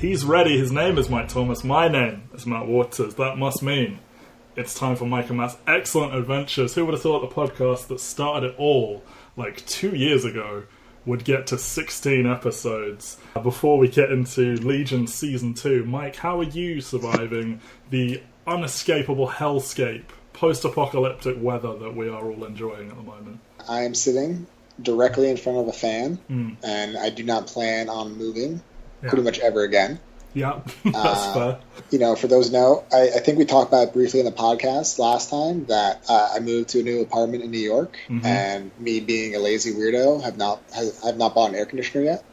He's ready. His name is Mike Thomas. My name is Matt Waters. That must mean it's time for Mike and Matt's Excellent Adventures. Who would have thought the podcast that started it all like 2 years ago would get to 16 episodes? Before we get into Legion Season 2, Mike, how are you surviving the unescapable hellscape, post-apocalyptic weather that we are all enjoying at the moment? I am sitting directly in front of a fan, and I do not plan on moving pretty much ever again. Yeah, that's fair. You know, for those who know, I think we talked about it briefly in the podcast last time that I moved to a new apartment in New York, and me being a lazy weirdo, I've not bought an air conditioner yet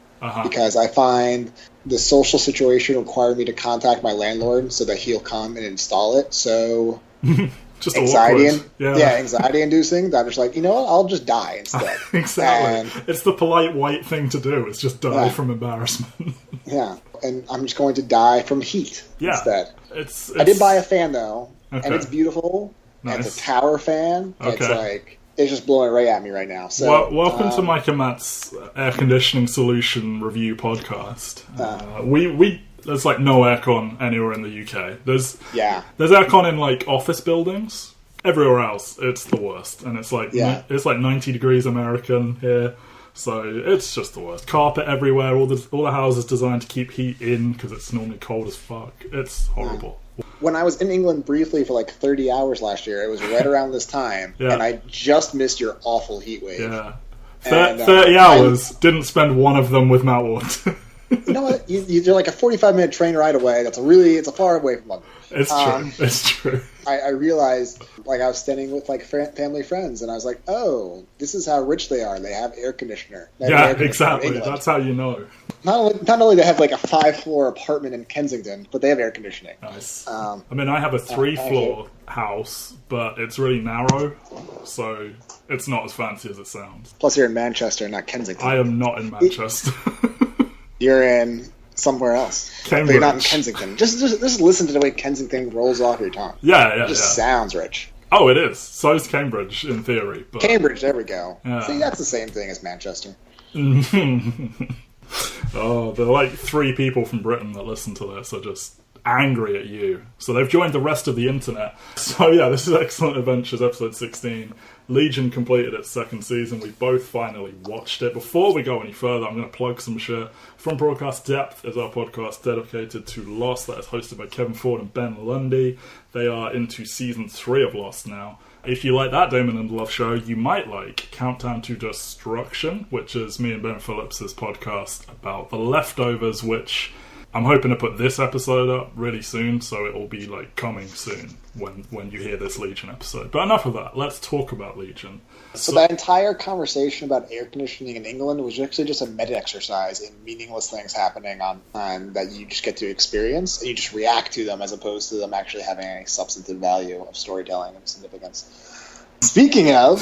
because I find the social situation require me to contact my landlord so that he'll come and install it. So just anxiety inducing. That I'm just like, you know what? I'll just die instead. Exactly. And it's the polite white thing to do. It's just die from embarrassment. And I'm just going to die from heat instead. It's I did buy a fan though, and it's beautiful. Nice. And it's a tower fan. Okay. It's just blowing right at me right now. So, welcome to Mike and Matt's air conditioning solution review podcast. There's like no aircon anywhere in the UK. There's aircon in like office buildings. Everywhere else, it's the worst, and it's like 90 degrees American here. So it's just the worst. Carpet everywhere. All the houses designed to keep heat in because it's normally cold as fuck. It's horrible. When I was in England briefly for like 30 hours last year, it was right around this time, and I just missed your awful heat wave. Yeah, 30 hours. Didn't spend one of them with Matt Ward. You know what? You're like a 45-minute train ride away. It's a far away from London. It's true. It's true. I realized, like, I was staying with like family friends, and I was like, oh, this is how rich they are. They have air conditioner. Exactly. That's how you know. Not only do they have like a 5-floor apartment in Kensington, but they have air conditioning. Nice. I mean, I have a 3-floor house, but it's really narrow, so it's not as fancy as it sounds. Plus, you're in Manchester, not Kensington. I am not in Manchester. You're in somewhere else. Cambridge. But you're not in Kensington. Just listen to the way Kensington rolls off your tongue. Yeah. It just sounds rich. Oh, it is. So is Cambridge, in theory. But... Cambridge, there we go. Yeah. See, that's the same thing as Manchester. Oh, there are like 3 people from Britain that listen to this are just angry at you. So they've joined the rest of the internet. So yeah, this is Excellent Adventures, episode 16. Legion completed its 2nd season. We both finally watched it. Before we go any further, I'm going to plug some shit. From Broadcast Depth is our podcast dedicated to Lost that is hosted by Kevin Ford and Ben Lundy. They are into season 3 of Lost now. If you like that Damon and Love show, you might like Countdown to Destruction, which is me and Ben Phillips' podcast about The Leftovers, which I'm hoping to put this episode up really soon, so it will be like coming soon when you hear this Legion episode. But enough of that. Let's talk about Legion. So that entire conversation about air conditioning in England was actually just a meta exercise in meaningless things happening on that you just get to experience, and you just react to them as opposed to them actually having any substantive value of storytelling and significance. Speaking of...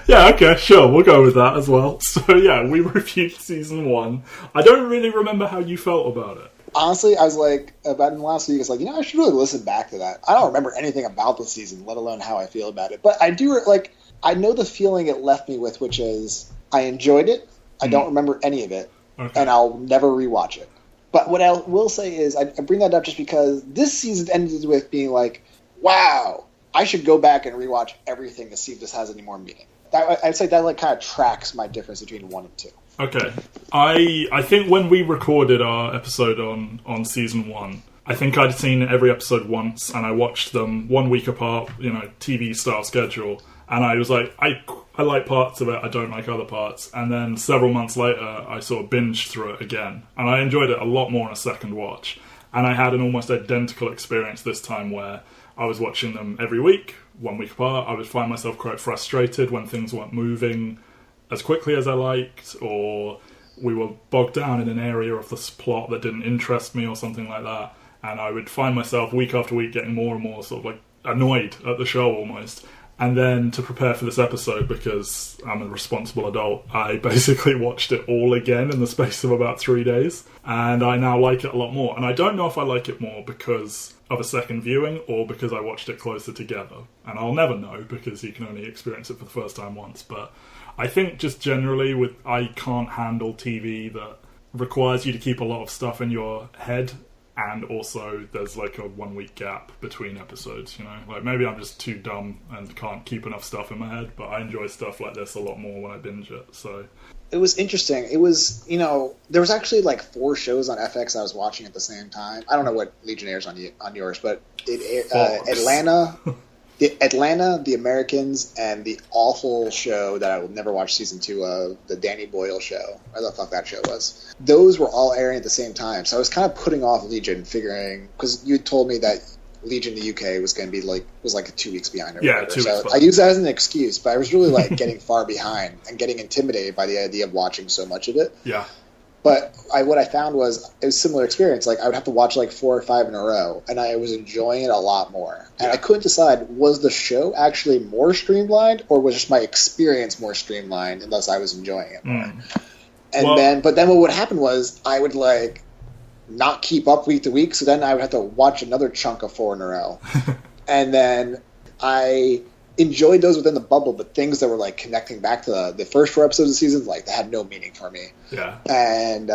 Yeah, okay, sure, we'll go with that as well. So yeah, we reviewed season 1. I don't really remember how you felt about it. Honestly, I was like, about in the last week, I was like, I should really listen back to that. I don't remember anything about the season, let alone how I feel about it. But I do, like, I know the feeling it left me with, which is, I enjoyed it, I don't remember any of it, and I'll never rewatch it. But what I will say is, I bring that up just because this season ended with being like, wow, I should go back and rewatch everything to see if this has any more meaning. I'd say that like kind of tracks my difference between 1 and 2. Okay. I think when we recorded our episode on season 1, I think I'd seen every episode once, and I watched them 1 week apart, TV style schedule, and I was like, I like parts of it, I don't like other parts, and then several months later, I sort of binged through it again, and I enjoyed it a lot more on a second watch, and I had an almost identical experience this time where I was watching them every week, 1 week apart. I would find myself quite frustrated when things weren't moving as quickly as I liked, or we were bogged down in an area of this plot that didn't interest me or something like that. And I would find myself week after week getting more and more sort of like annoyed at the show almost. And then to prepare for this episode, because I'm a responsible adult, I basically watched it all again in the space of about 3 days. And I now like it a lot more. And I don't know if I like it more because of a second viewing or because I watched it closer together. And I'll never know because you can only experience it for the first time once. But I think just generally I can't handle TV that requires you to keep a lot of stuff in your head, and also there's like a 1 week gap between episodes, you know? Like, maybe I'm just too dumb and can't keep enough stuff in my head, but I enjoy stuff like this a lot more when I binge it, so... It was interesting. It was, there was actually like 4 shows on FX I was watching at the same time. I don't know what Legionnaires on yours, but Atlanta, The Americans, and the awful show that I will never watch season 2 of, the Danny Boyle show. Where the fuck that show was. Those were all airing at the same time. So I was kind of putting off Legion, figuring, because you told me that Legion the UK was going to be like 2 weeks behind or whatever. 2 weeks so behind. I use that as an excuse, but I was really like getting far behind and getting intimidated by the idea of watching so much of it. Yeah. But what I found was it was a similar experience. Like, I would have to watch like 4 or 5 in a row, and I was enjoying it a lot more. And I couldn't decide, was the show actually more streamlined, or was just my experience more streamlined, and thus I was enjoying it more. But then what would happen was I would like not keep up week to week, so then I would have to watch another chunk of 4 in a row. And then I enjoyed those within the bubble, but things that were like connecting back to the first 4 episodes of the season, like, they had no meaning for me. Yeah. And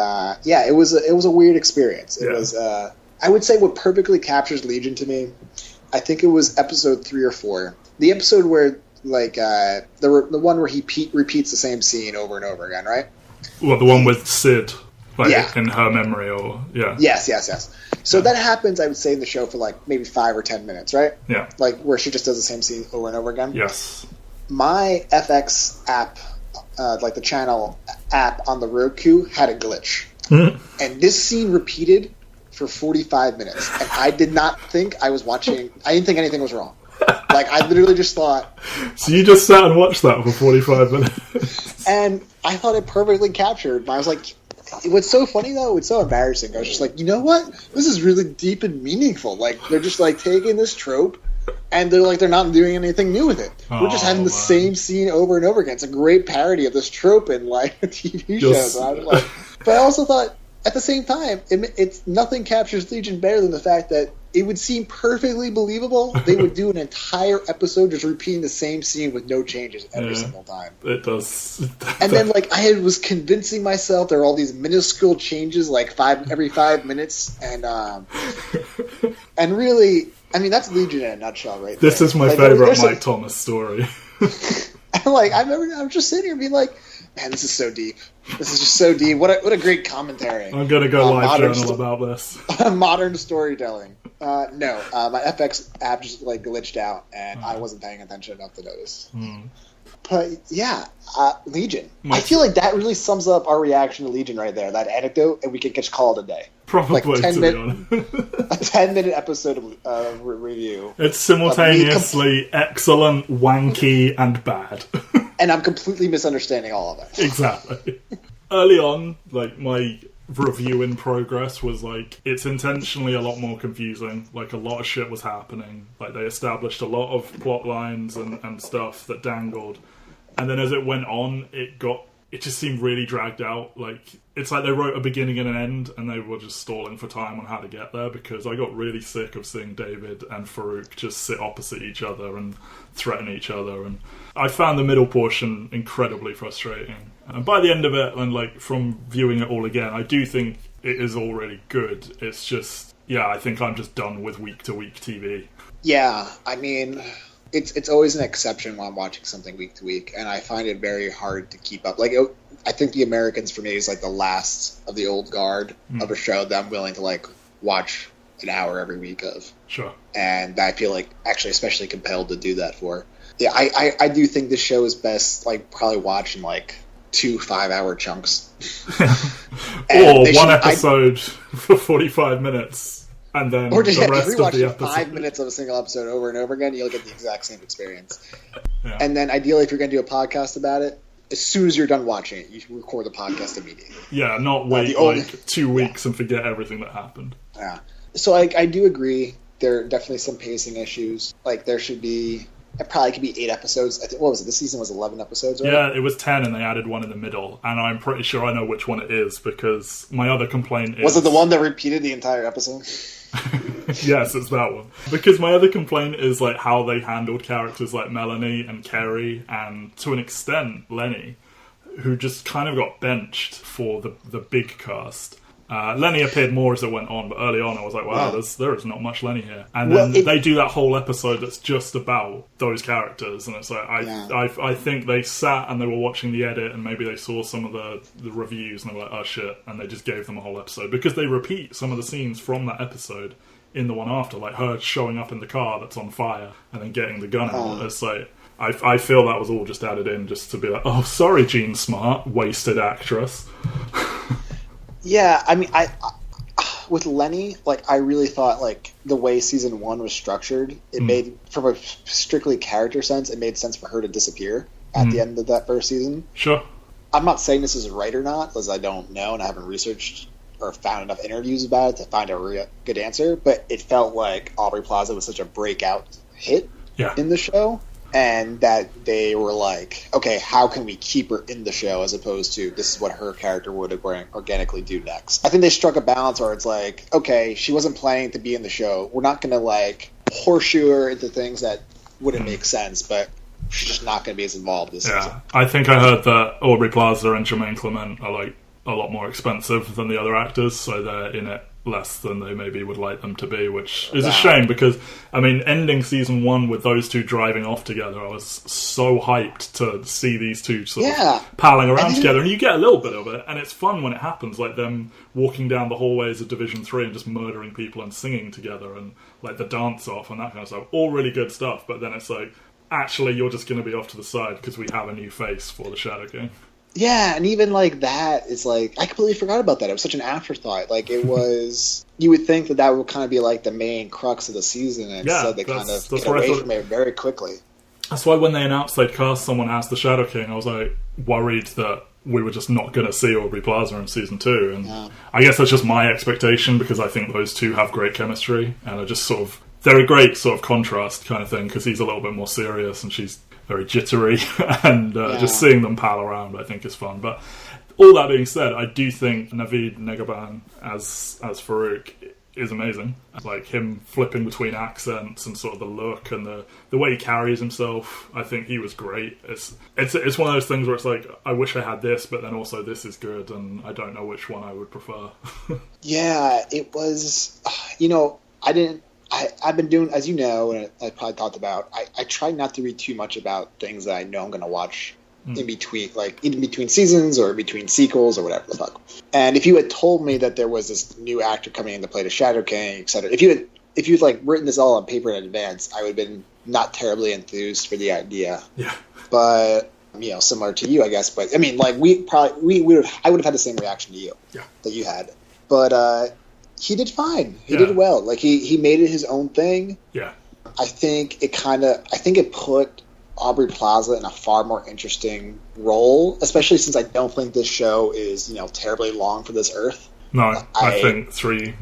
it was a weird experience. It was I would say what perfectly captures Legion to me, I think it was episode 3 or 4. The episode where like the one where he repeats the same scene over and over again, right? Well, the one with Sid, like in her memory, or Yes. So that happens, I would say, in the show for like maybe 5 or 10 minutes, right? Yeah. Like where she just does the same scene over and over again. Yes. My FX app, like the channel app on the Roku, had a glitch, and this scene repeated for 45 minutes, and I did not think I was watching. I didn't think anything was wrong. Like, I literally just thought... So you just sat and watched that for 45 minutes? And I thought it perfectly captured. I was like, what's so funny, though? It's so embarrassing. I was just like, you know what? This is really deep and meaningful. Like, they're just, like, taking this trope, and they're not doing anything new with it. We're just having the same scene over and over again. It's a great parody of this trope in, like, TV shows. And I was like... But I also thought, at the same time, it's nothing captures Legion better than the fact that it would seem perfectly believable they would do an entire episode just repeating the same scene with no changes every single time. It does. And then, like, I was convincing myself there are all these minuscule changes, like every 5 minutes, and really, I mean, that's Legion in a nutshell, right? This is my favorite Mike Thomas story. And, like, I was just sitting here being like, man, this is so deep. This is just so deep. What a great commentary. I'm going to go live journal about this. Modern storytelling. No, my FX app just like glitched out, and I wasn't paying attention enough to notice. But yeah, Legion. I feel like that really sums up our reaction to Legion right there. That anecdote, and we could just call it a day. Probably, like to be honest. A 10-minute episode of review. It's simultaneously excellent, wanky, and bad. And I'm completely misunderstanding all of it. Exactly. Early on, like, my review in progress was like, it's intentionally a lot more confusing. Like, a lot of shit was happening. Like, they established a lot of plot lines and stuff that dangled. And then as it went on, it just seemed really dragged out. Like, it's like they wrote a beginning and an end, and they were just stalling for time on how to get there, because I got really sick of seeing David and Farouk just sit opposite each other and threaten each other, and I found the middle portion incredibly frustrating. And by the end of it, and like from viewing it all again, I do think it is all really good. It's just, I think I'm just done with week-to-week TV. Yeah, I mean... It's always an exception when I'm watching something week to week, and I find it very hard to keep up. Like, I think The Americans for me is like the last of the old guard of a show that I'm willing to like watch an hour every week of. Sure. And I feel like actually especially compelled to do that for. Yeah, I do think this show is best like probably watched in like 2 5-hour chunks. Or one episode for 45 minutes. And then or just the rest of the episode. 5 minutes of a single episode over and over again, you'll get the exact same experience. Yeah. And then ideally, if you're going to do a podcast about it, as soon as you're done watching it, you should record the podcast immediately. Yeah, not wait 2 weeks and forget everything that happened. Yeah. So I do agree. There are definitely some pacing issues. Like, there should be... It probably could be 8 episodes. What was it? This season was 11 episodes, right? Yeah, it was 10, and they added one in the middle. And I'm pretty sure I know which one it is, because my other complaint is... Was it the one that repeated the entire episode? Yes, it's that one. Because my other complaint is like how they handled characters like Melanie and Kerry, and to an extent, Lenny. who just kind of got benched for the big cast. Lenny appeared more as it went on, but early on I was like, wow, there is not much Lenny here. And then they do that whole episode that's just about those characters, and it's like, I think they sat and they were watching the edit, and maybe they saw some of the reviews, and they were like, oh shit, and they just gave them a whole episode. Because they repeat some of the scenes from that episode in the one after, like her showing up in the car that's on fire, and then getting the gun out. It's like, I feel that was all just added in just to be like, oh, sorry, Jean Smart, wasted actress. Yeah, I mean, I with Lenny, like, I really thought, like, the way season 1 was structured, it made, from a strictly character sense, it made sense for her to disappear at the end of that first season. Sure. I'm not saying this is right or not, because I don't know, and I haven't researched or found enough interviews about it to find a good answer, but it felt like Aubrey Plaza was such a breakout hit in the show, and that they were like, okay, how can we keep her in the show as opposed to this is what her character would organically do next. I think they struck a balance where it's like, okay, she wasn't planning to be in the show. We're not going to, like, horseshoe her into things that wouldn't make sense, but she's just not going to be as involved this season. I think I heard that Aubrey Plaza and Jermaine Clement are, like, a lot more expensive than the other actors, so they're in it less than they maybe would like them to be, which is a shame because, I mean, ending season 1 with those two driving off together, I was so hyped to see these two sort of palling around together, and you get a little bit of it, and it's fun when it happens, like them walking down the hallways of Division 3 and just murdering people and singing together, and like the dance off and that kind of stuff. All really good stuff, but then it's like, actually, you're just going to be off to the side because we have a new face for the Shadow King. Yeah, and even, like, that is, like, I completely forgot about that. It was such an afterthought. Like, it was, you would think that would kind of be, like, the main crux of the season, and instead they kind of get away from it very quickly. That's why when they announced they'd cast someone as the Shadow King, I was, like, worried that we were just not going to see Aubrey Plaza in season 2, and I guess that's just my expectation, because I think those two have great chemistry, and are just sort of, they're a great sort of contrast kind of thing, because he's a little bit more serious, and she's very jittery, and just seeing them pal around I think is fun. But all that being said, I do think Naveed Negahban as Farouk is amazing. Like, him flipping between accents and sort of the look and the way he carries himself, I think he was great. It's one of those things where it's like, I wish I had this, but then also this is good, and I don't know which one I would prefer. Yeah, it was, you know, I've been doing, as you know, and I probably talked about, I try not to read too much about things that I know I'm going to watch in between seasons or in between sequels or whatever the fuck. And if you had told me that there was this new actor coming in to play the Shadow King, etc., if you had like written this all on paper in advance, I would have been not terribly enthused for the idea. Yeah. But, you know, similar to you, I guess. But I mean, like, I would have had the same reaction to you that you had. But he did fine. He did well. Like, he made it his own thing. Yeah. I think it put Aubrey Plaza in a far more interesting role, especially since I don't think this show is, you know, terribly long for this Earth. No, I think three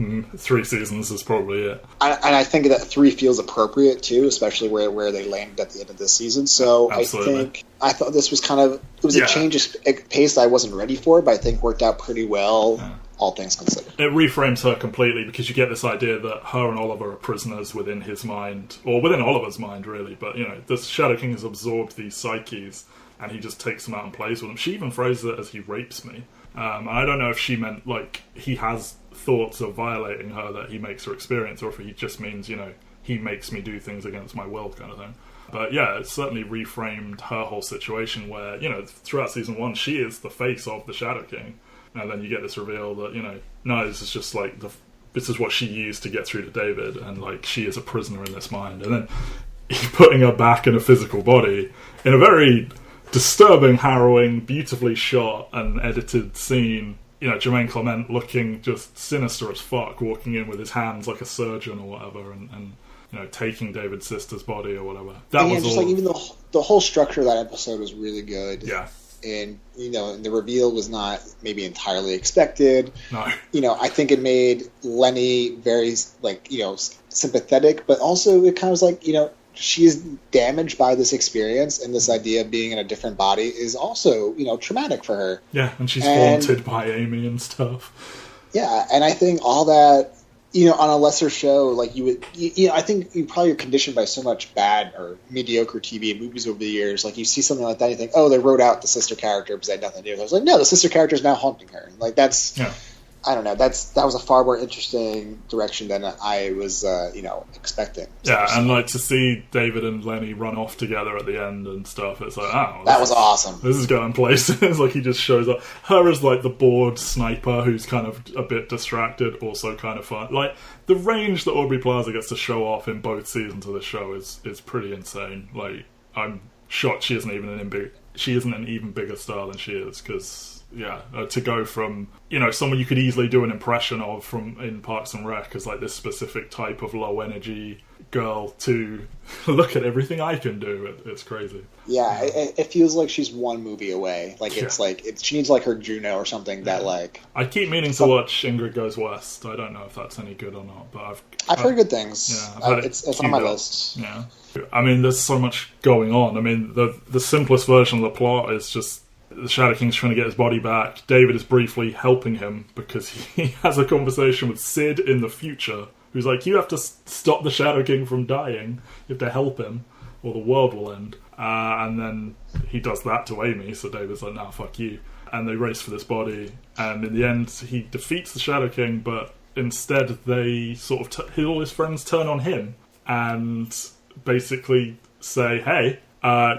seasons is probably it. And I think that 3 feels appropriate too, especially where they landed at the end of this season. So absolutely. I thought this was a change of pace that I wasn't ready for, but I think worked out pretty well. Yeah. All things considered. It reframes her completely, because you get this idea that her and Oliver are prisoners within his mind, or within Oliver's mind, really. But, you know, the Shadow King has absorbed these psyches, and he just takes them out and plays with them. She even phrases it as he rapes me. And I don't know if she meant, like, he has thoughts of violating her that he makes her experience, or if he just means, you know, he makes me do things against my will kind of thing. But yeah, it certainly reframed her whole situation where, you know, throughout season 1, she is the face of the Shadow King. And then you get this reveal that, you know, no, this is just like, this is what she used to get through to David, and like, she is a prisoner in this mind. And then putting her back in a physical body in a very disturbing, harrowing, beautifully shot and edited scene. You know, Jermaine Clement looking just sinister as fuck, walking in with his hands like a surgeon or whatever, and you know, taking David's sister's body or whatever. That was just all. Like, even the whole structure of that episode was really good. Yeah. And, you know, the reveal was not maybe entirely expected. No. You know, I think it made Lenny very, like, you know, sympathetic, but also it kind of was like, you know, she is damaged by this experience, and this idea of being in a different body is also, you know, traumatic for her. Yeah, and she's haunted by Amy and stuff. Yeah, and I think all that on a lesser show, like you would, I think you probably are conditioned by so much bad or mediocre TV and movies over the years. Like you see something like that, and you think, oh, they wrote out the sister character because they had nothing to do with it. I was like, no, the sister character is now haunting her. Like that's, I don't know, that was a far more interesting direction than I was, expecting. Yeah, and like to see David and Lenny run off together at the end and stuff, it's like, oh, that was awesome. This is going places. Like he just shows up. Her as like the bored sniper who's kind of a bit distracted, also kind of fun. Like the range that Aubrey Plaza gets to show off in both seasons of the show is pretty insane. Like I'm shocked she isn't even an even bigger star than she is, because to go from someone you could easily do an impression of from in Parks and Rec as like this specific type of low energy girl to look at everything I can do, it's crazy. Yeah, it feels like she's one movie away. Like it's like she needs like her Juno or something that like. I keep meaning to watch Ingrid Goes West. I don't know if that's any good or not, but I've heard good things. Yeah, it's on my list. Yeah, I mean, there's so much going on. I mean, the simplest version of the plot is just the Shadow King's trying to get his body back. David is briefly helping him because he has a conversation with Sid in the future, who's like, you have to stop the Shadow King from dying. You have to help him, or the world will end. And then he does that to Amy, so David's like, nah, fuck you. And they race for this body. And in the end, he defeats the Shadow King, but instead they sort of all his friends turn on him and basically say, hey,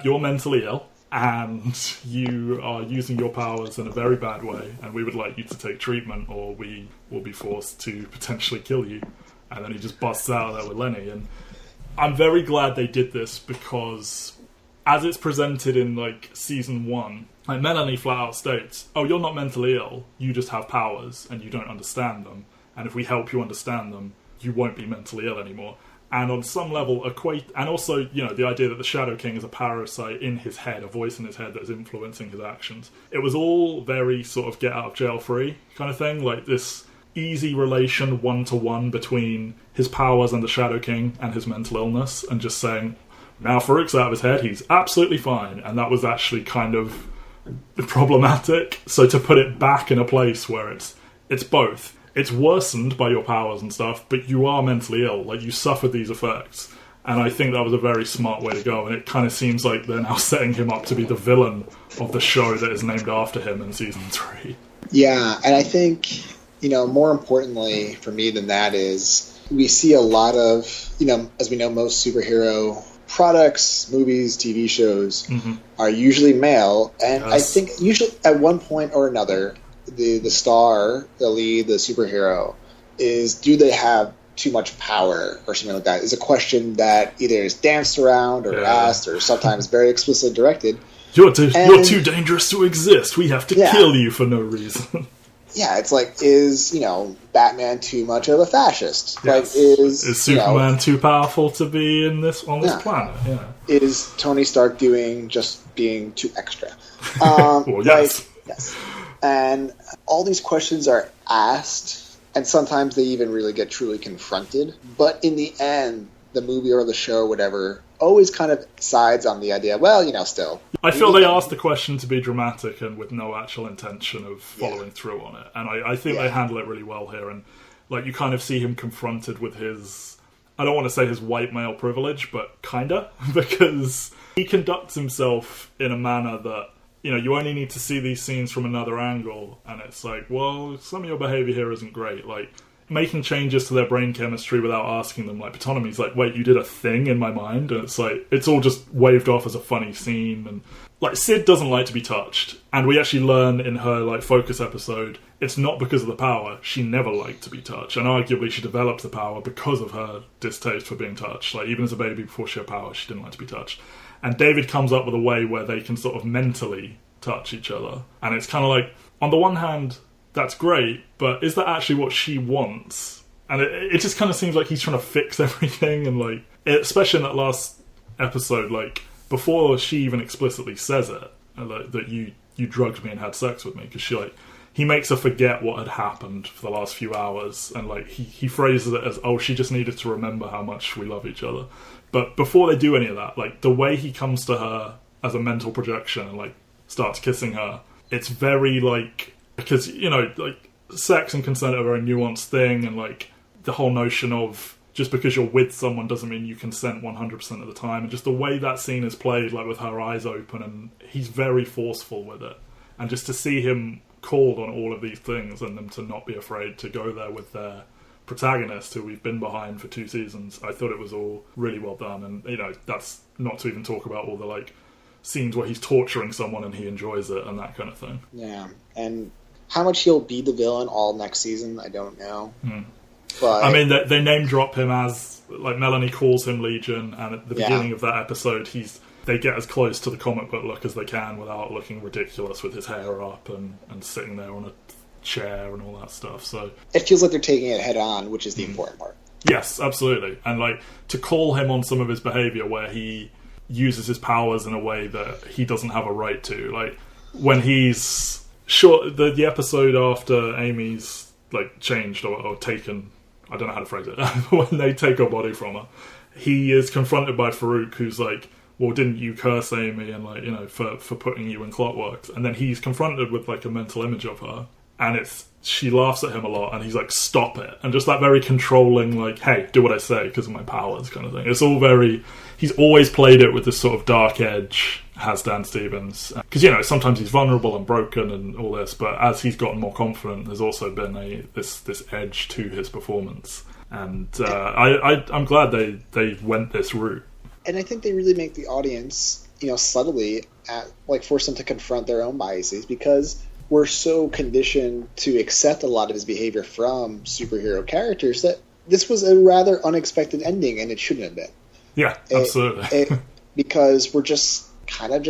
you're mentally ill, and you are using your powers in a very bad way, and we would like you to take treatment, or we will be forced to potentially kill you. And then he just busts out of there with Lenny. And I'm very glad they did this, because as it's presented in like season 1, like Melanie flat out states, oh, you're not mentally ill, you just have powers and you don't understand them, and if we help you understand them, you won't be mentally ill anymore. And on some level and also, the idea that the Shadow King is a parasite in his head, a voice in his head that is influencing his actions. It was all very sort of get out of jail free kind of thing, like this easy relation one-to-one between his powers and the Shadow King and his mental illness, and just saying, now Farouk's out of his head, he's absolutely fine. And that was actually kind of problematic. So to put it back in a place where it's both. It's worsened by your powers and stuff, but you are mentally ill. Like, you suffered these effects. And I think that was a very smart way to go. And it kind of seems like they're now setting him up to be the villain of the show that is named after him in season 3. Yeah, and I think, more importantly for me than that is we see a lot of, as we know, most superhero products, movies, TV shows are usually male. And I think usually at one point or another, the star, the lead, the superhero, do they have too much power or something like that, is a question that either is danced around or asked or sometimes very explicitly directed. You're too dangerous to exist. We have to kill you for no reason. Yeah, it's like, is, Batman too much of a fascist? Yes. Like, is Superman too powerful to be on this planet? Yeah. Is Tony Stark being too extra? Well, yes. Yes. And all these questions are asked, and sometimes they even really get truly confronted. But in the end, the movie or the show or whatever always kind of sides on the idea, still. I feel they asked the question to be dramatic and with no actual intention of following through on it. And I think they handle it really well here. And like, you kind of see him confronted with his, I don't want to say his white male privilege, but kinda, because he conducts himself in a manner that, you only need to see these scenes from another angle, and it's like, well, some of your behaviour here isn't great. Like, making changes to their brain chemistry without asking them. Like, Ptolemy's like, wait, you did a thing in my mind? And it's like, it's all just waved off as a funny scene. And like, Sid doesn't like to be touched. And we actually learn in her like focus episode, it's not because of the power. She never liked to be touched. And arguably she developed the power because of her distaste for being touched. Like, even as a baby before she had power, she didn't like to be touched. And David comes up with a way where they can sort of mentally touch each other. And it's kind of like, on the one hand, that's great, but is that actually what she wants? And it just kind of seems like he's trying to fix everything. And like, especially in that last episode, like, before she even explicitly says it, like, that you drugged me and had sex with me, because he makes her forget what had happened for the last few hours, and like he phrases it as, oh, she just needed to remember how much we love each other. But before they do any of that, like, the way he comes to her as a mental projection and like starts kissing her, it's very like, because like, sex and consent are a very nuanced thing, and like, the whole notion of just because you're with someone doesn't mean you consent 100% of the time, and just the way that scene is played, like with her eyes open, and he's very forceful with it, and just to see him called on all of these things and them to not be afraid to go there with their protagonist who we've been behind for 2 seasons, I thought it was all really well done. And that's not to even talk about all the like scenes where he's torturing someone and he enjoys it and that kind of thing. Yeah, and how much he'll be the villain all next season, I don't know. But I mean, they name drop him as, like, Melanie calls him Legion, and at the beginning of that episode they get as close to the comic book look as they can without looking ridiculous with his hair up and sitting there on a chair and all that stuff. So it feels like they're taking it head on, which is the important part. Yes, absolutely. And like to call him on some of his behavior where he uses his powers in a way that he doesn't have a right to, like when he's the episode after Amy's like changed or taken, I don't know how to phrase it, when they take her body from her, he is confronted by Farouk, who's like, well, didn't you curse Amy and like, for putting you in clockworks? And then he's confronted with like a mental image of her, and she laughs at him a lot, and he's like, stop it. And just that very controlling, like, hey, do what I say because of my powers kind of thing. It's all very, he's always played it with this sort of dark edge, has Dan Stevens. Because, sometimes he's vulnerable and broken and all this, but as he's gotten more confident, there's also been this edge to his performance. And I'm glad they went this route. And I think they really make the audience, subtly force them to confront their own biases, because we're so conditioned to accept a lot of his behavior from superhero characters that this was a rather unexpected ending, and it shouldn't have been. Yeah, absolutely. Because we're just kind of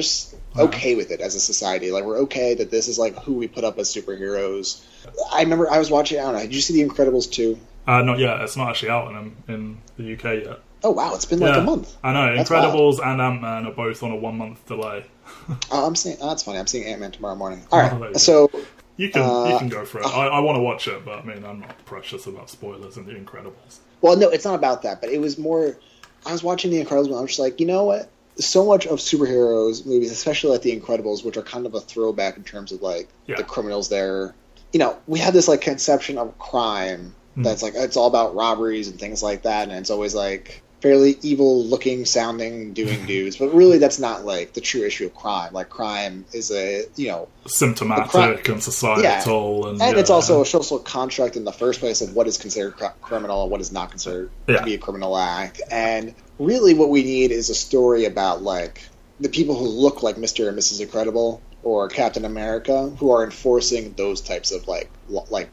okay with it as a society. Like, we're okay that this is like who we put up as superheroes. I remember I was watching, I don't know, did you see The Incredibles 2? Not yet. It's not actually out in the UK yet. Oh, wow. It's been like a month. I know. That's Incredibles wild. And Ant-Man are both on a 1-month delay. That's funny. I'm seeing Ant-Man tomorrow morning. All right. So you can go for it. I want to watch it, but I mean, I'm not precious about spoilers in The Incredibles. Well, no, it's not about that. But it was more, I was watching The Incredibles and I was just like, you know what? So much of superheroes movies, especially like The Incredibles, which are kind of a throwback in terms of like the criminals there. We have this like conception of crime that's like, it's all about robberies and things like that. And it's always like fairly evil looking, sounding, doing dudes, but really that's not like the true issue of crime. Like, crime is symptomatic and societal, and it's also a social construct in the first place of what is considered criminal and what is not considered to be a criminal act. And really what we need is a story about like the people who look like Mr. and Mrs. Incredible or Captain America, who are enforcing those types of like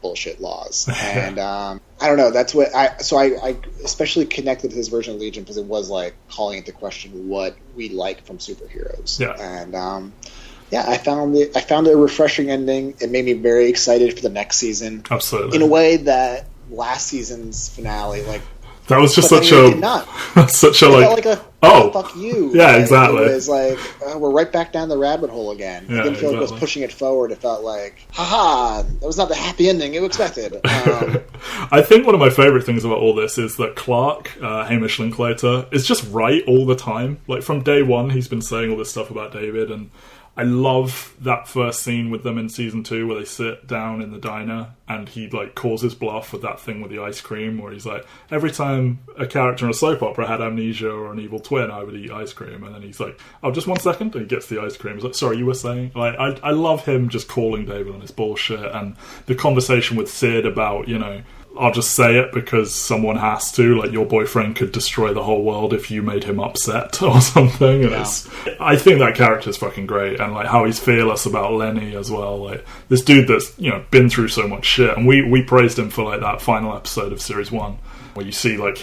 bullshit laws. And I don't know, that's what I especially connected to this version of Legion because it was like calling into question what we like from superheroes. And I found it a refreshing ending. It made me very excited for the next season. Absolutely. In a way that last season's finale, like, that was just such fuck you. Yeah, exactly. It was like, we're right back down the rabbit hole again. It didn't feel like it was pushing it forward. It felt like, haha, that was not the happy ending you expected. I think one of my favourite things about all this is that Clark, Hamish Linklater, is just right all the time. Like, from day one, he's been saying all this stuff about David, and I love that first scene with them in season 2 where they sit down in the diner and he like calls his bluff with that thing with the ice cream, where he's like, every time a character in a soap opera had amnesia or an evil twin, I would eat ice cream. And then he's like, oh, just 1 second, and he gets the ice cream. He's like, sorry, you were saying? Like, I love him just calling David on his bullshit, and the conversation with Sid about, I'll just say it because someone has to, like, your boyfriend could destroy the whole world if you made him upset or something. And I think that character's fucking great, and like how he's fearless about Lenny as well. Like, this dude that's been through so much shit, and we praised him for like that final episode of series 1 where you see like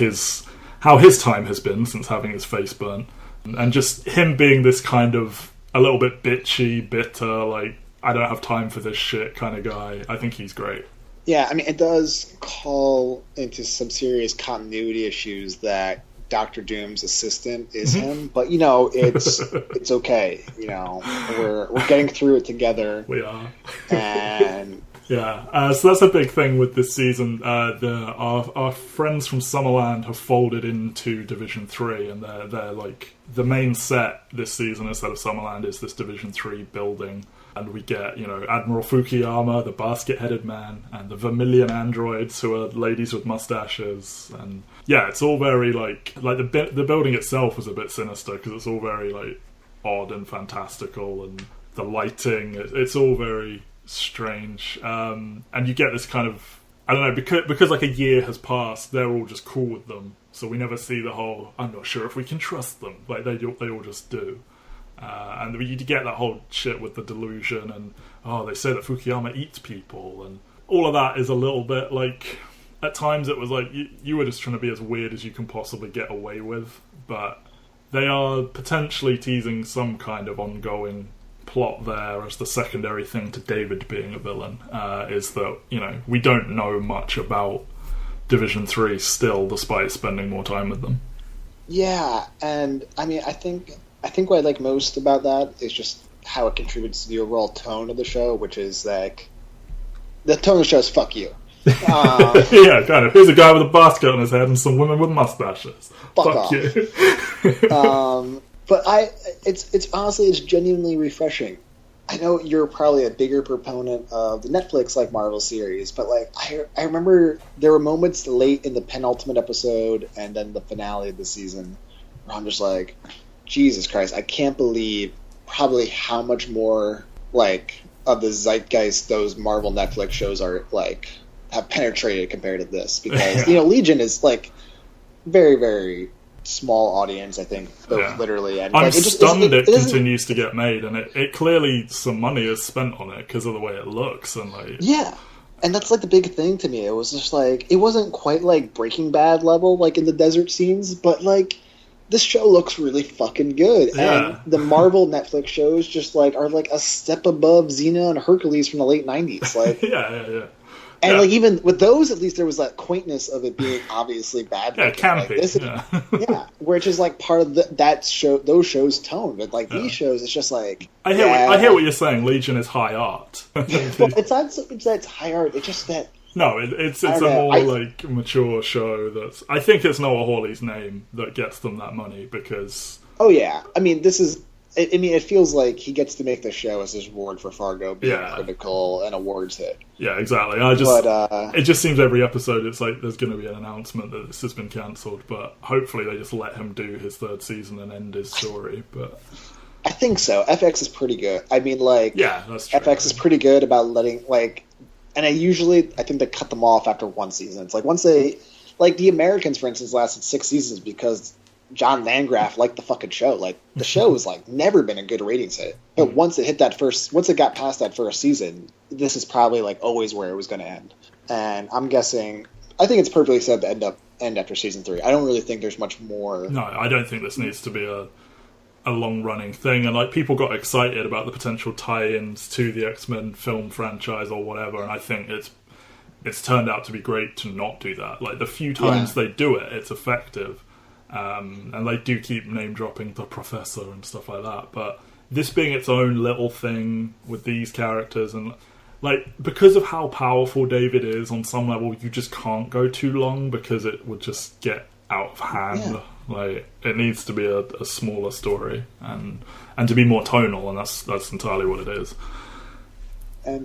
how his time has been since having his face burnt, and just him being this kind of a little bit bitchy, bitter, like, I don't have time for this shit kind of guy. I think he's great. Yeah, I mean, it does call into some serious continuity issues that Dr. Doom's assistant is him, but it's okay. We're getting through it together. We are, and so that's a big thing with this season. Our friends from Summerland have folded into Division 3, and they're like the main set this season instead of Summerland is this Division 3 building. And we get, Admiral Fukuyama, the basket-headed man, and the vermilion androids who are ladies with mustaches. And yeah, it's all very, the building itself was a bit sinister because it's all very, odd and fantastical, and the lighting, it's all very strange. And you get this kind of, I don't know, because a year has passed, they're all just cool with them. So we never see the whole, I'm not sure if we can trust them. They all just do. And you get that whole shit with the delusion and, they say that Fukuyama eats people. And all of that is a little bit at times it was you were just trying to be as weird as you can possibly get away with. But they are potentially teasing some kind of ongoing plot there as the secondary thing to David being a villain, is that, we don't know much about Division 3 still, despite spending more time with them. Yeah, and I mean, I think what I like most about that is just how it contributes to the overall tone of the show, which is the tone of the show is fuck you. Yeah, kind of. Here's a guy with a basket on his head and some women with mustaches. Fuck you. But it's honestly, it's genuinely refreshing. I know you're probably a bigger proponent of the Netflix Marvel series, but I remember there were moments late in the penultimate episode and then the finale of the season where I'm just like, Jesus Christ, I can't believe probably how much more of the zeitgeist those Marvel Netflix shows are have penetrated compared to this, because Legion is very, very small audience, I think, both literally and I'm stunned it continues to get made, and it clearly some money is spent on it because of the way it looks, and yeah, and that's the big thing to me. It was just it wasn't quite Breaking Bad level in the desert scenes, but this show looks really fucking good. Yeah. And the Marvel Netflix shows just are a step above Xena and Hercules from the late 90s. Yeah. And even with those, at least there was that quaintness of it being obviously bad. Yeah, campy. Yeah, which is part of that show, those shows' tone. But these shows, it's just I hear what you're saying. Legion is high art. Well, it's not so much that it's high art. It's just that it's a more mature show. I think it's Noah Hawley's name that gets them that money because. Oh yeah, I mean this is. It feels like he gets to make the show as his reward for Fargo being critical and awards hit. Yeah, exactly. It just seems every episode it's there's going to be an announcement that this has been cancelled, but hopefully they just let him do his third season and end his story. But I think so. FX is pretty good. I mean, yeah, that's true. FX is pretty good about letting and I think they cut them off after one season. It's once they The Americans, for instance, lasted 6 seasons because John Landgraf liked the fucking show. The show has never been a good ratings hit. But once it got past that first season, this is probably always where it was going to end. And I think it's perfectly set to end after season 3. I don't really think there's much more. No, I don't think this needs to be a long running thing. And people got excited about the potential tie-ins to the X-Men film franchise or whatever. And I think it's turned out to be great to not do that. The few times they do it, it's effective. And they do keep name dropping the Professor and stuff like that, but this being its own little thing with these characters and because of how powerful David is on some level, you just can't go too long because it would just get out of hand. It needs to be a smaller story and to be more tonal, and that's entirely what it is. And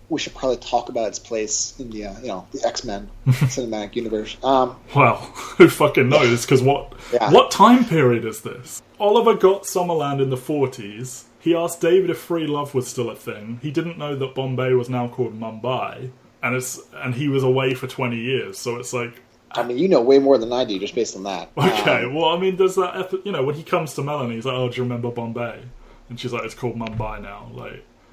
we should probably talk about its place in the the X-Men cinematic universe. Well, who fucking knows? Because what time period is this? Oliver got Summerland in the 40s. He asked David if free love was still a thing. He didn't know that Bombay was now called Mumbai, and he was away for 20 years. So it's I mean, you know way more than I do just based on that. Okay, well, I mean, there's that. When he comes to Melanie, he's like, "Oh, do you remember Bombay?" And she's like, "It's called Mumbai now."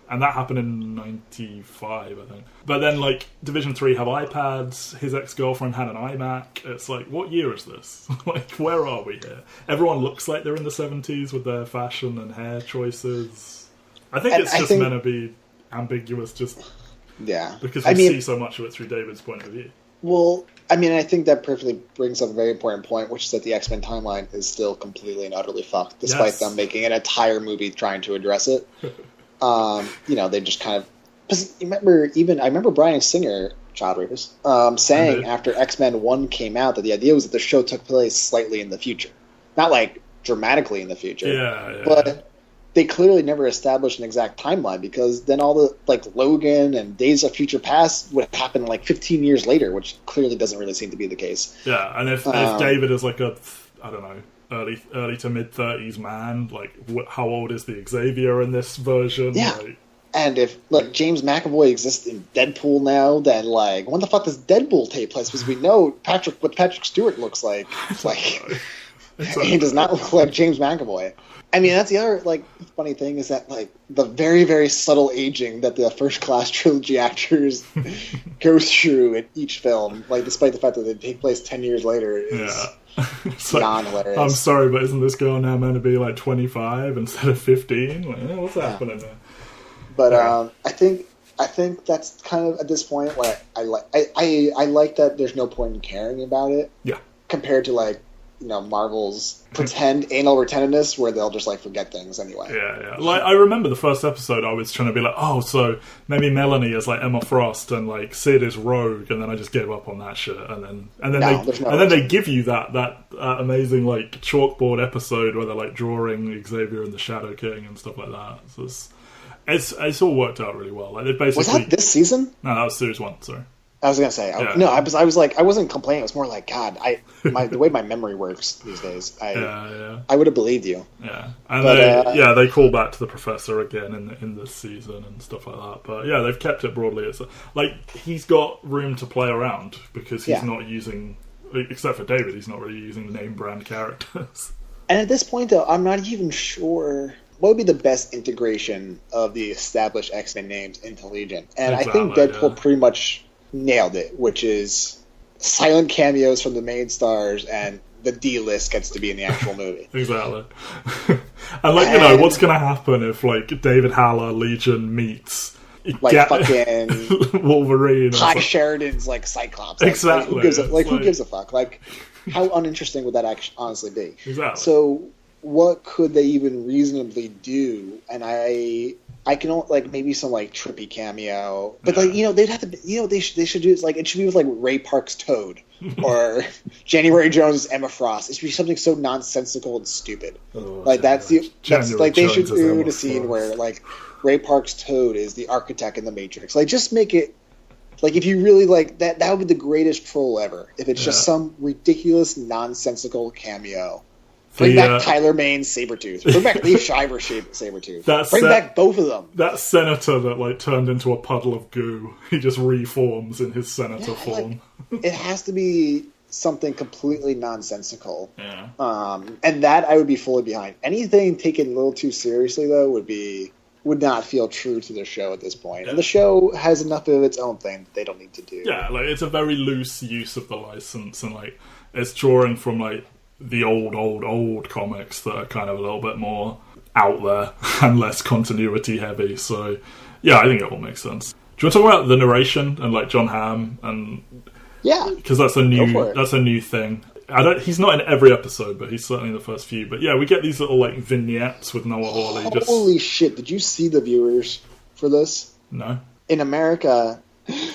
And that happened in 95, I think. But then, Division 3 have iPads. His ex-girlfriend had an iMac. It's what year is this? Where are we here? Everyone looks like they're in the 70s with their fashion and hair choices. I think it's just meant to be ambiguous, because we see so much of it through David's point of view. Well, I mean, I think that perfectly brings up a very important point, which is that the X-Men timeline is still completely and utterly fucked, despite them making an entire movie trying to address it. They just kind of. I remember Bryan Singer, child rapist, saying after X-Men 1 came out that the idea was that the show took place slightly in the future, not dramatically in the future. Yeah. But they clearly never established an exact timeline, because then all the like Logan and Days of Future Past would happen like 15 years later, which clearly doesn't really seem to be the case. Yeah, and if David is like a, I don't know, early to mid 30s man, like how old is the Xavier in this version? Yeah. Like, and if like James McAvoy exists in Deadpool now, then like when the fuck does Deadpool take place? Because we know what Patrick Stewart looks like. Like he does not look like James McAvoy. I mean, that's the other like funny thing, is that like the very, very subtle aging that the First Class trilogy actors go through in each film, like despite the fact that they take place 10 years later, is beyond hilarious. I'm sorry, but isn't this girl now meant to be like 25 instead of 15? Like, what's happening there? But I think that's kind of at this point where I like that there's no point in caring about it. Yeah. Compared to like, you know, Marvel's pretend anal retentiveness, where they'll just like forget things anyway. Yeah. Like I remember the first episode, I was trying to be like, oh, so maybe Melanie is like Emma Frost and like Sid is Rogue, and then I just gave up on that shit. And then they give you that amazing like chalkboard episode where they're like drawing Xavier and the Shadow King and stuff like that. So it's all worked out really well. Like they basically, was that this season? No, that was series 1. Sorry. I was gonna say I was like, I wasn't complaining. It was more like, God, the way my memory works these days, I would have believed you. Yeah, and they call back to the Professor again in this season and stuff like that. But yeah, they've kept it broadly. It's like he's got room to play around because he's not using, except for David, he's not really using name brand characters. And at this point, though, I'm not even sure what would be the best integration of the established X-Men names into Legion. And exactly, I think Deadpool pretty much nailed it, which is silent cameos from the main stars, and the D-list gets to be in the actual movie. Exactly. And like, you know, what's going to happen if like David Haller Legion meets like fucking Wolverine, Ty Sheridan's like Cyclops? Like, exactly. Who gives a fuck? Like, how uninteresting would that honestly be? Exactly. So, what could they even reasonably do? And I can like maybe some like trippy cameo, but like, you know, they'd have to, you know, they should do it like, it should be with like Ray Park's Toad or January Jones' Emma Frost. It should be something so nonsensical and stupid. Like that's like they should do a scene where like Ray Park's Toad is the architect in the Matrix. Like just make it like, if you really like that would be the greatest troll ever. If it's just some ridiculous nonsensical cameo. Bring back Tyler Mane's Sabretooth. Bring back Lee Shiver's Sabretooth. Bring back both of them. That senator that like turned into a puddle of goo, he just reforms in his senator form. Like, it has to be something completely nonsensical. Yeah. And that I would be fully behind. Anything taken a little too seriously, though, would not feel true to the show at this point. Yeah. And the show has enough of its own thing that they don't need to do. Yeah, like it's a very loose use of the license, and like it's drawing from like the old comics that are kind of a little bit more out there and less continuity heavy. So yeah, I think it all makes sense. Do you want to talk about the narration and like John Hamm? And yeah, because that's a new thing. He's not in every episode, but he's certainly in the first few. But yeah, we get these little like vignettes with Noah Hawley. Holy shit! Did you see the viewers for this? No. In America,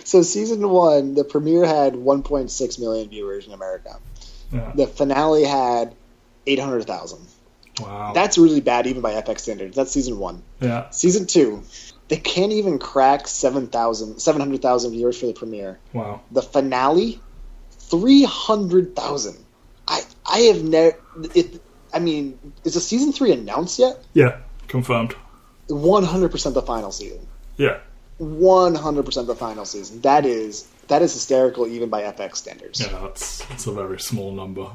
so season 1, the premiere had 1.6 million viewers in America. Yeah. The finale had 800,000. Wow. That's really bad even by FX standards. That's season 1. Yeah. Season 2, they can't even crack 700,000 viewers for the premiere. Wow. The finale, 300,000. I have never... I mean, is the season 3 announced yet? Yeah, confirmed. 100% the final season. Yeah. 100% the final season. That is hysterical even by FX standards. Yeah, that's a very small number.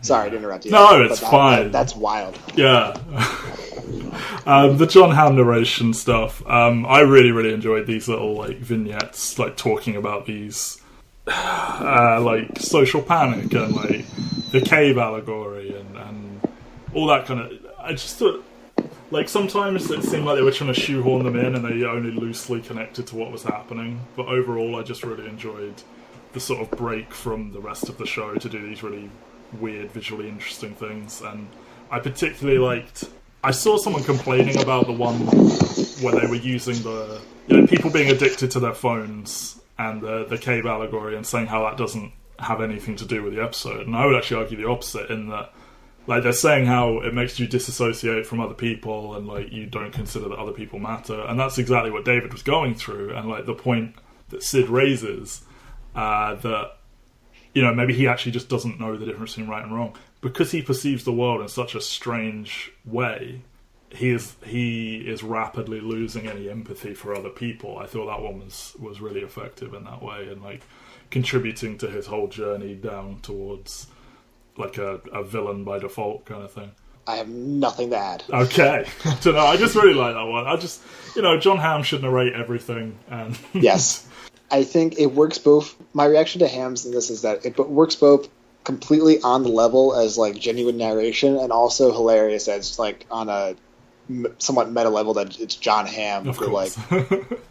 Sorry to interrupt you. No, it's fine. That's wild. Yeah. The John Hamm narration stuff. I really, really enjoyed these little like vignettes, like talking about these like social panic and like the cave allegory and all that kind of. I just thought, like, sometimes it seemed like they were trying to shoehorn them in and they only loosely connected to what was happening. But overall, I just really enjoyed the sort of break from the rest of the show to do these really weird, visually interesting things. And I particularly liked... I saw someone complaining about the one where they were using the... You know, people being addicted to their phones and the cave allegory and saying how that doesn't have anything to do with the episode. And I would actually argue the opposite, in that Like, they're saying how it makes you disassociate from other people and, like, you don't consider that other people matter. And that's exactly what David was going through. And, like, the point that Sid raises, that, you know, maybe he actually just doesn't know the difference between right and wrong. Because he perceives the world in such a strange way, he is rapidly losing any empathy for other people. I thought that one was really effective in that way, and, like, contributing to his whole journey down towards, like, a villain by default kind of thing. I have nothing to add. Okay. I don't know, I just really like that one. I just, you know, John Hamm should narrate everything. And Yes. I think it works both. My reaction to Hamm's in this is that it works both completely on the level as, like, genuine narration, and also hilarious as, like, on a somewhat meta level that it's John Hamm. Of course. Like,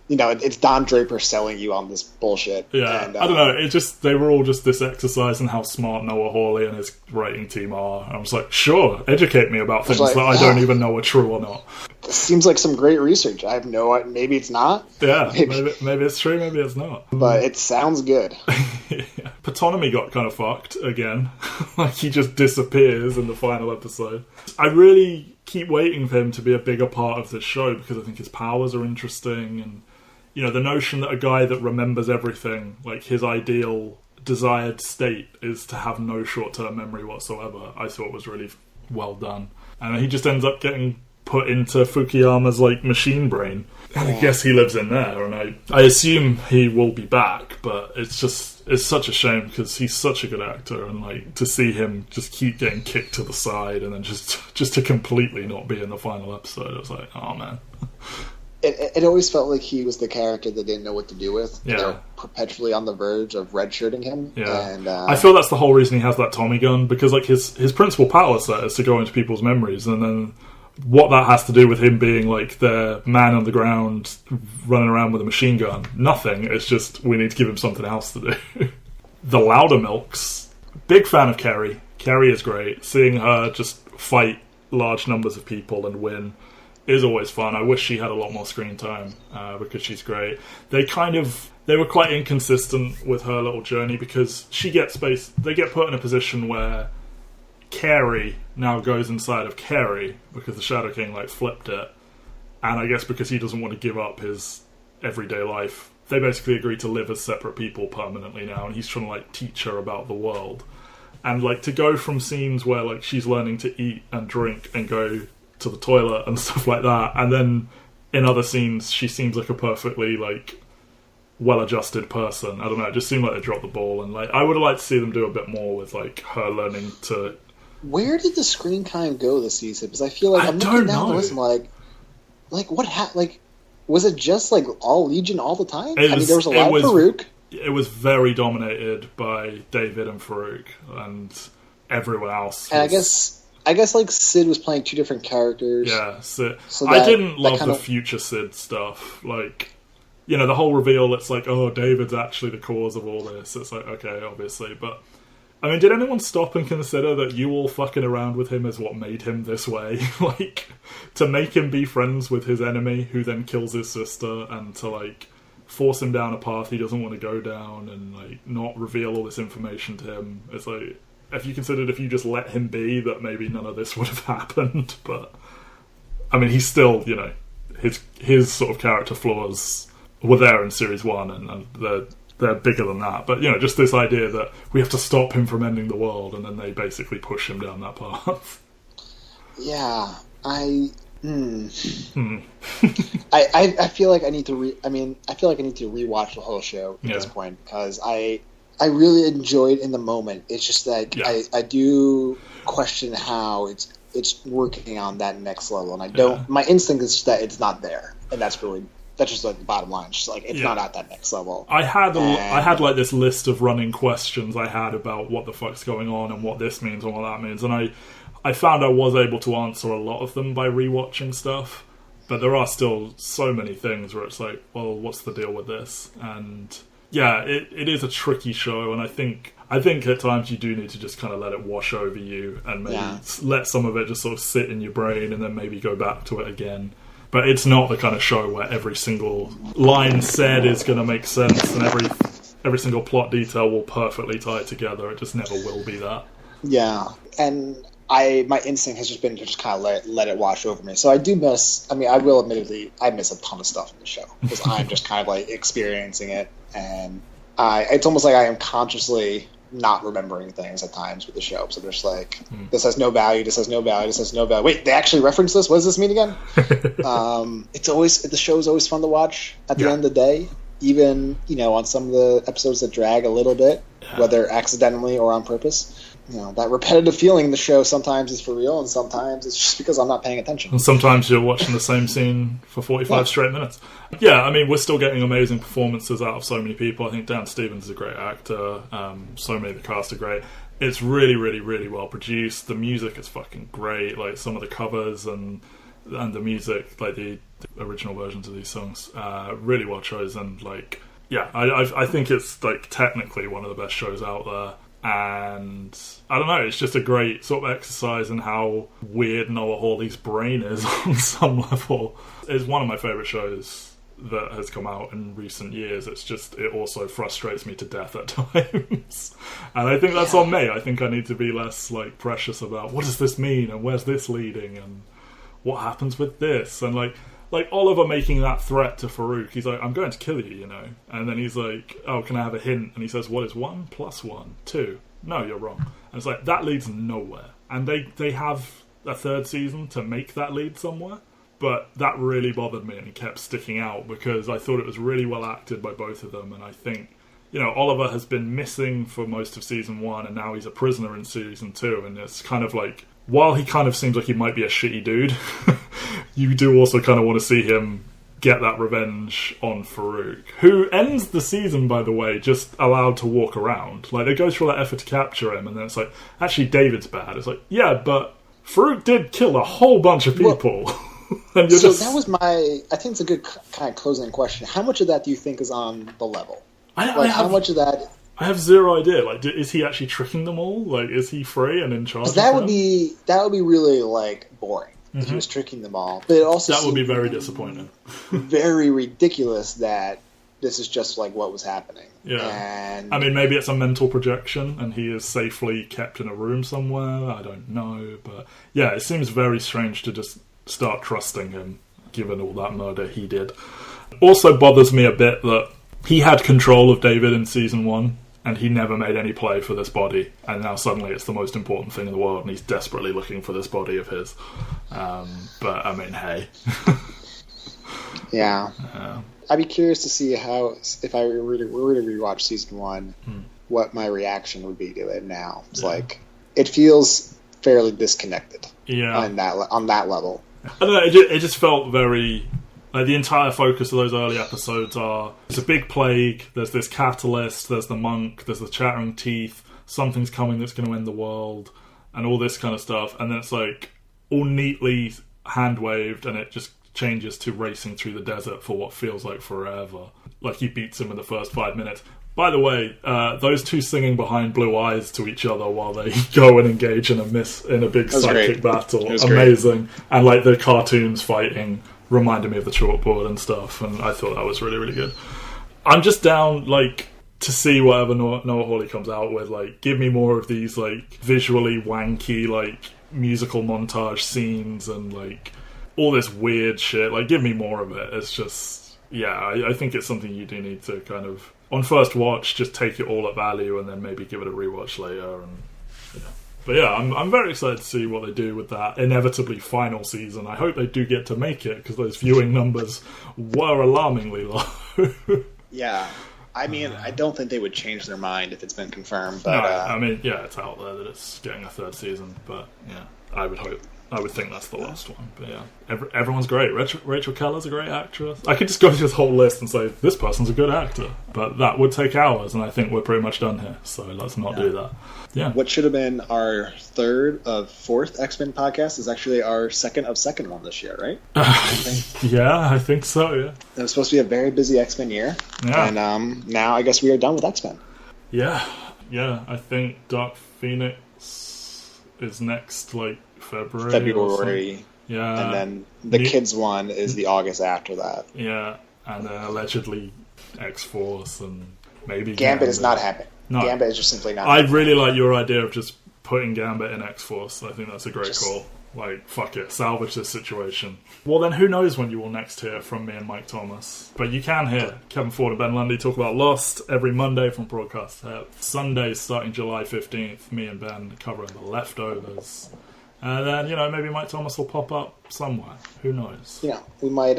you know, it's Don Draper selling you on this bullshit. Yeah, and, I don't know. They were all just this exercise in how smart Noah Hawley and his writing team are. And I was like, sure, educate me about things that I don't even know are true or not. This seems like some great research. I have no idea. Maybe it's not. Yeah, maybe it's true, maybe it's not. But it sounds good. Yeah. Patonomy got kind of fucked again. Like, he just disappears in the final episode. I really keep waiting for him to be a bigger part of this show, because I think his powers are interesting, and, you know, the notion that a guy that remembers everything, like, his ideal desired state is to have no short-term memory whatsoever, I thought was really well done. And he just ends up getting put into Fukuyama's, like, machine brain, and I guess he lives in there, and I assume he will be back, but it's such a shame, because he's such a good actor, and, like, to see him just keep getting kicked to the side and then just to completely not be in the final episode, I was like, oh man. It always felt like he was the character they didn't know what to do with. Yeah. They were perpetually on the verge of redshirting him. Yeah. And, I feel that's the whole reason he has that Tommy gun, because, like, his principal power set is to go into people's memories, and then what that has to do with him being, like, the man on the ground running around with a machine gun, nothing. It's just, we need to give him something else to do. The Loudermilks, big fan of Kerry. Kerry is great. Seeing her just fight large numbers of people and win is always fun. I wish she had a lot more screen time, because she's great. They were quite inconsistent with her little journey, because they get put in a position where Carey now goes inside of Carey, because the Shadow King, like, flipped it, and I guess because he doesn't want to give up his everyday life, they basically agree to live as separate people permanently now, and he's trying to, like, teach her about the world. And, like, to go from scenes where, like, she's learning to eat and drink and go to the toilet and stuff like that, and then in other scenes she seems like a perfectly, like, well-adjusted person. I don't know, it just seemed like they dropped the ball, and, like, I would have liked to see them do a bit more with, like, her learning to... Where did the screen time go this season? Because I feel like I'm looking down the list and like what happened? Like, was it just, like, all Legion all the time? There was a lot of Farouk. It was very dominated by David and Farouk, and everyone else. And I guess like Sid was playing two different characters. Yeah, Sid. So I didn't love the future Sid stuff. Like, you know, the whole reveal. It's like, oh, David's actually the cause of all this. It's like, okay, obviously, but. I mean, did anyone stop and consider that you all fucking around with him is what made him this way? Like, to make him be friends with his enemy, who then kills his sister, and to, like, force him down a path he doesn't want to go down, and, like, not reveal all this information to him. It's like, if you considered if you just let him be, that maybe none of this would have happened. But, I mean, he's still, you know, his sort of character flaws were there in Series 1, and they're bigger than that. But, you know, just this idea that we have to stop him from ending the world, and then they basically push him down that path. Yeah, I feel like I need to rewatch the whole show at this point, because I really enjoyed in the moment. It's just like I do question how it's working on that next level, and I don't. My instinct is just that it's not there, and that's just like the bottom line. It's just like it's not at that next level. I had like this list of running questions I had about what the fuck's going on and what this means and what that means, and I found I was able to answer a lot of them by rewatching stuff, but there are still so many things where it's like, well, what's the deal with this? And yeah, it is a tricky show, and I think at times you do need to just kind of let it wash over you and maybe let some of it just sort of sit in your brain and then maybe go back to it again. But it's not the kind of show where every single line said is going to make sense and every single plot detail will perfectly tie together. It just never will be that. Yeah, and my instinct has just been to just kind of let it wash over me. So I do miss. I mean, I will admittedly, I miss a ton of stuff in the show because I'm just kind of like experiencing it, and it's almost like I am consciously not remembering things at times with the show. So there's like, this has no value, this has no value, this has no value. Wait, they actually reference this? What does this mean again? The show is always fun to watch at the end of the day, even, on some of the episodes that drag a little bit, whether accidentally or on purpose. That repetitive feeling in the show sometimes is for real, and sometimes it's just because I'm not paying attention. And sometimes you're watching the same scene for 45 straight minutes. Yeah, I mean, we're still getting amazing performances out of so many people. I think Dan Stevens is a great actor. So many of the cast are great. It's really, really, really well produced. The music is fucking great. Like, some of the covers and the music, like the original versions of these songs, really well chosen. Like, yeah, I think it's, like, technically one of the best shows out there. And I don't know, it's just a great sort of exercise in how weird Noah Hawley's brain is on some level. It's one of my favourite shows that has come out in recent years. It's just, it also frustrates me to death at times. And I think that's on me. I think I need to be less like precious about what does this mean and where's this leading and what happens with this. And like Oliver making that threat to Farouk, he's like, I'm going to kill you, And then he's like, oh, can I have a hint? And he says, what is 1 + 1? 2. No, you're wrong. And it's like, that leads nowhere. And they have a third season to make that lead somewhere. But that really bothered me and kept sticking out because I thought it was really well acted by both of them. And I think, Oliver has been missing for most of season 1 and now he's a prisoner in season 2. And it's kind of like, while he kind of seems like he might be a shitty dude, you do also kind of want to see him get that revenge on Farouk, who ends the season, by the way, just allowed to walk around. Like, they go through that effort to capture him, and then it's like, actually, David's bad. It's like, yeah, but Farouk did kill a whole bunch of people. And that was I think it's a good kind of closing question. How much of that do you think is on the level? How much of that... I have zero idea. Like, is he actually tricking them all? Like, is he free and in charge? That would be really like boring if he was tricking them all. But it also that would be very disappointing. Very ridiculous that this is just like what was happening. Yeah, and I mean, maybe it's a mental projection, and he is safely kept in a room somewhere. I don't know, but yeah, it seems very strange to just start trusting him, given all that murder he did. Also bothers me a bit that he had control of David in season 1. And he never made any play for this body. And now suddenly it's the most important thing in the world. And he's desperately looking for this body of his. But, I mean, hey. Yeah. I'd be curious to see how, if I were to rewatch season 1, what my reaction would be to it now. It's like, it feels fairly disconnected on that level. I don't know, it just felt very... Like, the entire focus of those early episodes there's a big plague, there's this catalyst, there's the monk, there's the chattering teeth, something's coming that's going to end the world, and all this kind of stuff. And then it's like all neatly hand-waved, and it just changes to racing through the desert for what feels like forever. Like, he beats him in the first 5 minutes. By the way, those two singing behind blue eyes to each other while they go and engage in a big psychic battle. Amazing. Great. And like the cartoons fighting reminded me of the chalkboard and stuff, and I thought that was really, really good. I'm just down, like, to see whatever Noah Hawley comes out with. Like, give me more of these, like, visually wanky, like, musical montage scenes and, like, all this weird shit. Like, give me more of it. It's just, yeah, I think it's something you do need to kind of, on first watch, just take it all at value and then maybe give it a rewatch later. And yeah. But yeah, I'm very excited to see what they do with that inevitably final season. I hope they do get to make it, because those viewing numbers were alarmingly low. Yeah. I mean, I don't think they would change their mind if it's been confirmed. But no, I mean, yeah, it's out there that it's getting a third season. But yeah, I would think that's the last one. But yeah, everyone's great. Rachel Keller's a great actress. I could just go through this whole list and say, this person's a good actor. But that would take hours, and I think we're pretty much done here. So let's not do that. Yeah. What should have been our third of fourth X-Men podcast is actually our second one this year, right? Yeah, I think so, yeah. It was supposed to be a very busy X-Men year. Yeah. And now I guess we are done with X-Men. Yeah. Yeah, I think Dark Phoenix is next, like, February. Yeah. And then the kids one is the August after that. Yeah. And then allegedly X-Force and maybe Gambit is not happening. No. Gambit is just simply not I really like your idea of just putting Gambit in X-Force. I think that's a great call. Like, fuck it, salvage this situation. Well, then who knows when you will next hear from me and Mike Thomas. But you can hear Kevin Ford and Ben Lundy talk about Lost every Monday from Broadcast. Sundays starting July 15th, me and Ben covering The Leftovers. And then, maybe Mike Thomas will pop up somewhere. Who knows? We might,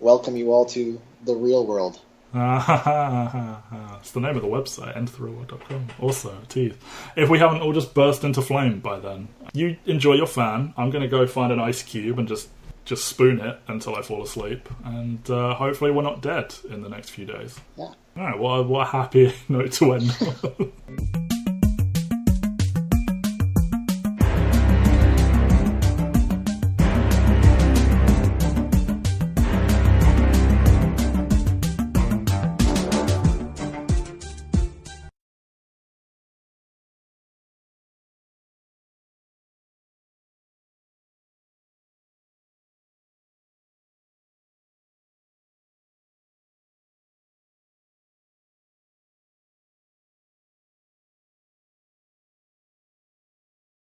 welcome you all to the real world. It's the name of the website, endthroughworld.com. Also, teeth. If we haven't all just burst into flame by then. You enjoy your fan. I'm going to go find an ice cube and just spoon it until I fall asleep. And hopefully we're not dead in the next few days. Yeah. All right, what a happy note to end on.